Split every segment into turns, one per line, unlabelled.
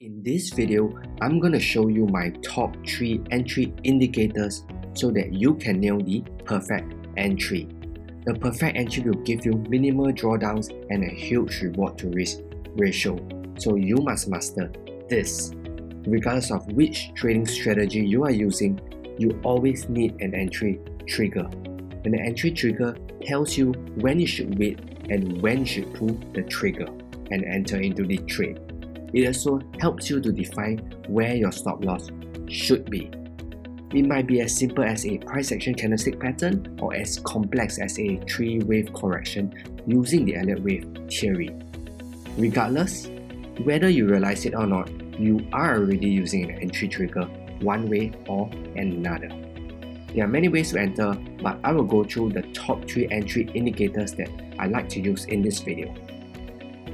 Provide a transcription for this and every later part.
In this video, I'm going to show you my top 3 entry indicators so that you can nail the perfect entry. The perfect entry will give you minimal drawdowns and a huge reward to risk ratio, so you must master this. Regardless of which trading strategy you are using, you always need an entry trigger. And the entry trigger tells you when you should wait and when you should pull the trigger and enter into the trade. It also helps you to define where your stop loss should be. It might be as simple as a price action candlestick pattern or as complex as a 3-wave correction using the Elliott wave theory. Regardless, whether you realize it or not, you are already using an entry trigger one way or another. There are many ways to enter, but I will go through the top 3 entry indicators that I like to use in this video.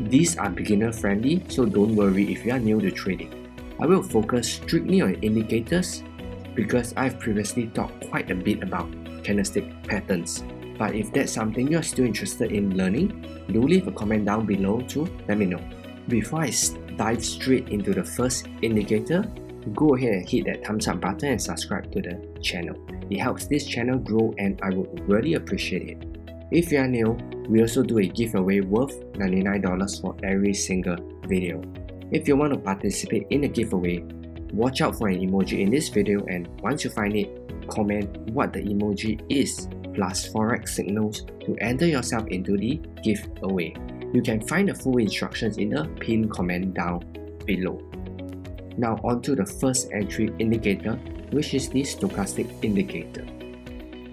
These are beginner friendly, so don't worry if you are new to trading. I will focus strictly on indicators because I've previously talked quite a bit about candlestick patterns. But if that's something you're still interested in learning, do leave a comment down below to let me know. Before I dive straight into the first indicator, go ahead and hit that thumbs up button and subscribe to the channel. It helps this channel grow and I would really appreciate it. If you are new, we also do a giveaway worth $99 for every single video. If you want to participate in the giveaway, watch out for an emoji in this video, and once you find it, comment what the emoji is plus Forex signals to enter yourself into the giveaway. You can find the full instructions in the pinned comment down below. Now onto the first entry indicator, which is the stochastic indicator.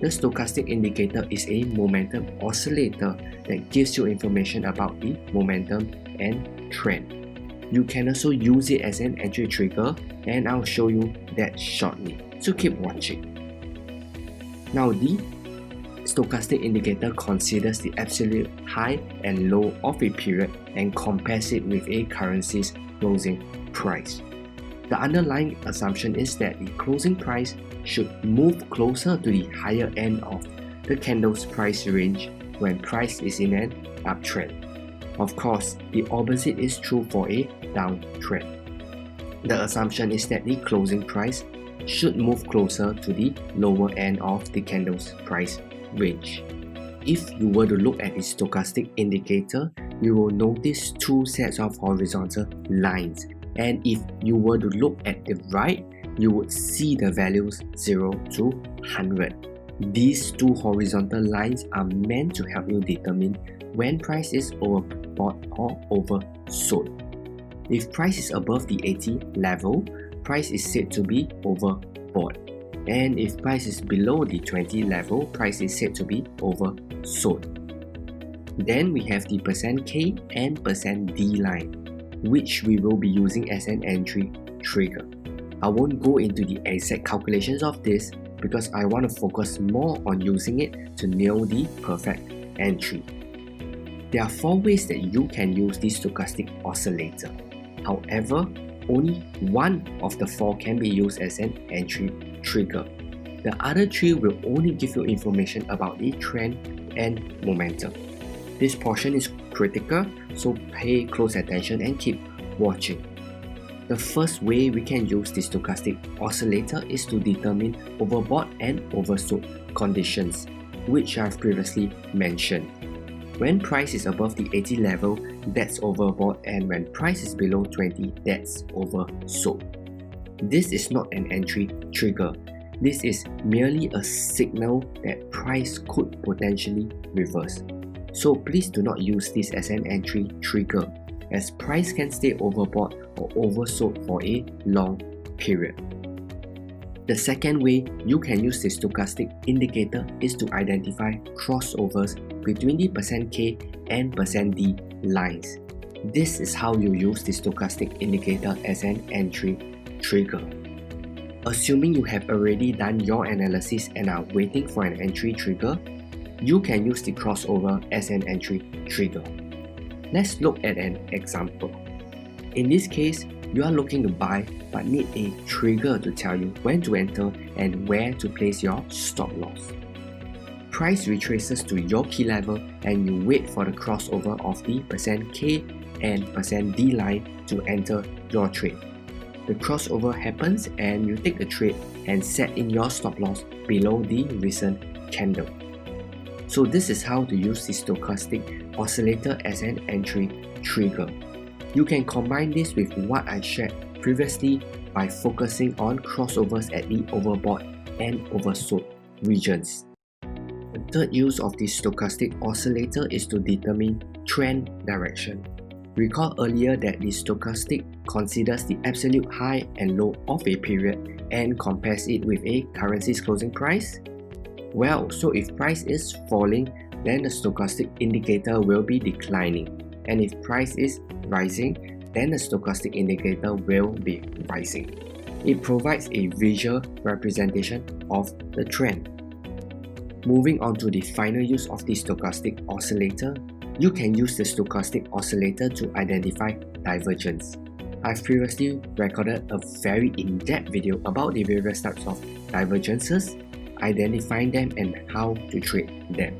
The stochastic indicator is a momentum oscillator that gives you information about the momentum and trend. You can also use it as an entry trigger, and I'll show you that shortly, so keep watching. Now the stochastic indicator considers the absolute high and low of a period and compares it with a currency's closing price. The underlying assumption is that the closing price should move closer to the higher end of the candle's price range when price is in an uptrend. Of course, the opposite is true for a downtrend. The assumption is that the closing price should move closer to the lower end of the candle's price range. If you were to look at the stochastic indicator, you will notice 2 sets of horizontal lines. And if you were to look at the right, you would see the values 0 to 100. These 2 horizontal lines are meant to help you determine when price is overbought or oversold. If price is above the 80 level, price is said to be overbought. And if price is below the 20 level, price is said to be oversold. Then we have the %K and %D line, which we will be using as an entry trigger. I won't go into the exact calculations of this because I want to focus more on using it to nail the perfect entry. There are 4 ways that you can use the stochastic oscillator. However, only one of the 4 can be used as an entry trigger. The other 3 will only give you information about the trend and momentum. This portion is critical, so pay close attention and keep watching. The first way we can use the stochastic oscillator is to determine overbought and oversold conditions, which I've previously mentioned. When price is above the 80 level, that's overbought, and when price is below 20, that's oversold. This is not an entry trigger. This is merely a signal that price could potentially reverse. So please do not use this as an entry trigger, as price can stay overbought or oversold for a long period. The second way you can use the stochastic indicator is to identify crossovers between the %K and %D lines. This is how you use the stochastic indicator as an entry trigger. Assuming you have already done your analysis and are waiting for an entry trigger, you can use the crossover as an entry trigger. Let's look at an example. In this case, you are looking to buy but need a trigger to tell you when to enter and where to place your stop loss. Price retraces to your key level and you wait for the crossover of the %K and %D line to enter your trade. The crossover happens and you take the trade and set in your stop loss below the recent candle. So this is how to use the stochastic oscillator as an entry trigger. You can combine this with what I shared previously by focusing on crossovers at the overbought and oversold regions. The third use of the stochastic oscillator is to determine trend direction. Recall earlier that the stochastic considers the absolute high and low of a period and compares it with a currency's closing price. Well, so if price is falling, then the stochastic indicator will be declining, and if price is rising, then the stochastic indicator will be rising. It provides a visual representation of the trend. Moving on to the final use of the stochastic oscillator, you can use the stochastic oscillator to identify divergence. I've previously recorded a very in-depth video about the various types of divergences, identifying them and how to trade them.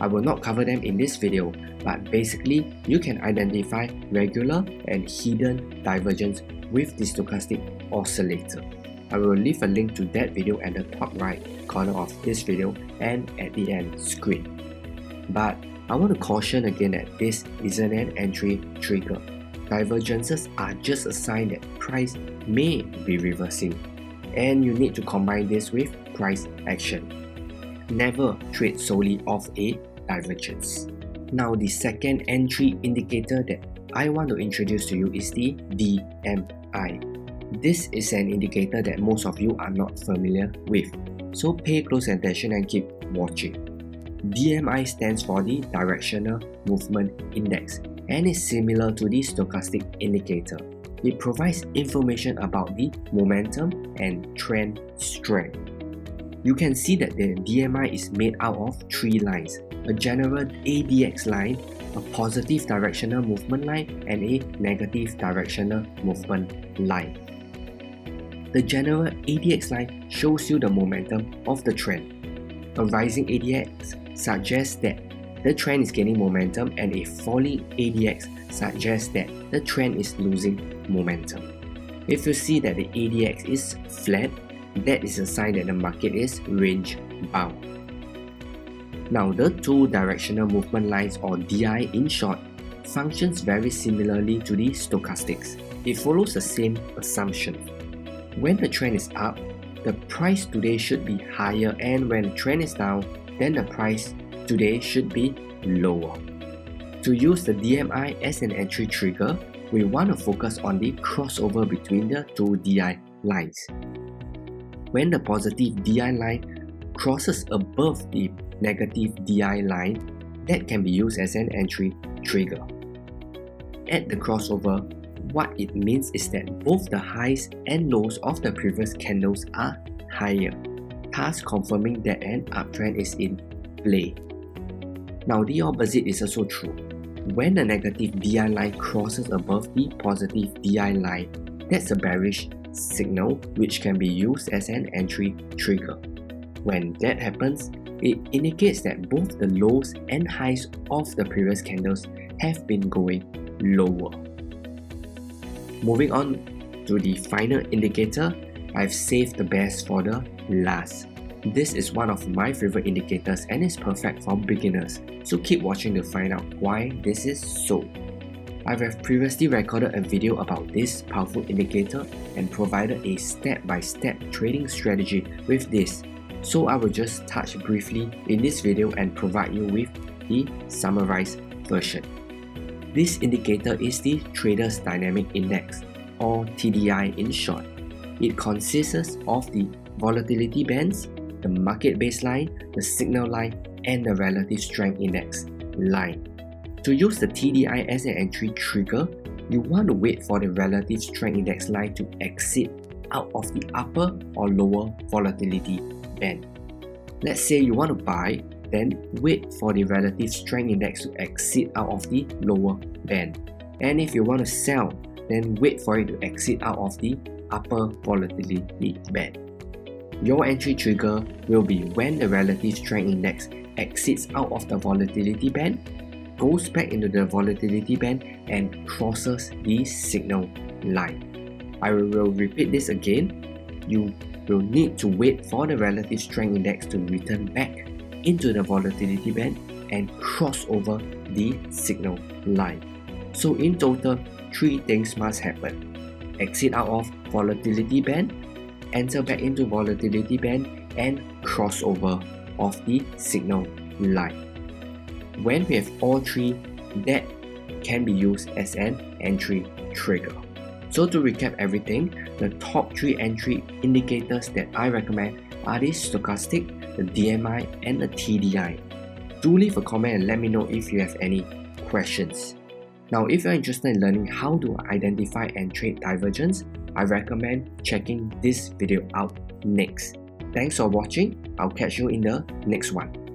I will not cover them in this video, but basically you can identify regular and hidden divergence with the stochastic oscillator. I will leave a link to that video at the top right corner of this video and at the end screen. But I want to caution again that this isn't an entry trigger. Divergences are just a sign that price may be reversing, and you need to combine this with price action. Never trade solely off a divergence. Now the second entry indicator that I want to introduce to you is the DMI. This is an indicator that most of you are not familiar with, so pay close attention and keep watching. DMI stands for the Directional Movement Index and is similar to the stochastic indicator. It provides information about the momentum and trend strength. You can see that the DMI is made out of three lines: a general ADX line, a positive directional movement line, and a negative directional movement line. The general ADX line shows you the momentum of the trend. A rising ADX suggests that the trend is gaining momentum, and a falling ADX suggests that the trend is losing momentum. If you see that the ADX is flat, that is a sign that the market is range bound. Now, the two directional movement lines, or DI in short, functions very similarly to the stochastics. It follows the same assumption. When the trend is up, the price today should be higher, and when the trend is down, then the price today should be lower. To use the DMI as an entry trigger, we want to focus on the crossover between the two DI lines. When the positive DI line crosses above the negative DI line, that can be used as an entry trigger. At the crossover, what it means is that both the highs and lows of the previous candles are higher, thus confirming that an uptrend is in play. Now the opposite is also true. When the negative DI line crosses above the positive DI line, that's a bearish signal which can be used as an entry trigger. When that happens, it indicates that both the lows and highs of the previous candles have been going lower. Moving on to the final indicator, I've saved the best for the last. This is one of my favorite indicators and is perfect for beginners, so keep watching to find out why this is so. I have previously recorded a video about this powerful indicator and provided a step-by-step trading strategy with this, so I will just touch briefly in this video and provide you with the summarized version. This indicator is the Traders Dynamic Index, or TDI in short. It consists of the volatility bands, the market baseline, the signal line, and the relative strength index line. To use the TDI as an entry trigger, you want to wait for the relative strength index line to exit out of the upper or lower volatility band. Let's say you want to buy, then wait for the relative strength index to exit out of the lower band. And if you want to sell, then wait for it to exit out of the upper volatility band. Your entry trigger will be when the relative strength index exits out of the volatility band, goes back into the volatility band, and crosses the signal line. I will repeat this again. You will need to wait for the relative strength index to return back into the volatility band and cross over the signal line. So in total, 3 things must happen. Exit out of volatility band, enter back into volatility band, and cross over of the signal line. When we have all 3, that can be used as an entry trigger. So to recap everything, the top 3 entry indicators that I recommend are the Stochastic, the DMI, and the TDI. Do leave a comment and let me know if you have any questions. Now, if you're interested in learning how to identify and trade divergence, I recommend checking this video out next. Thanks for watching. I'll catch you in the next one.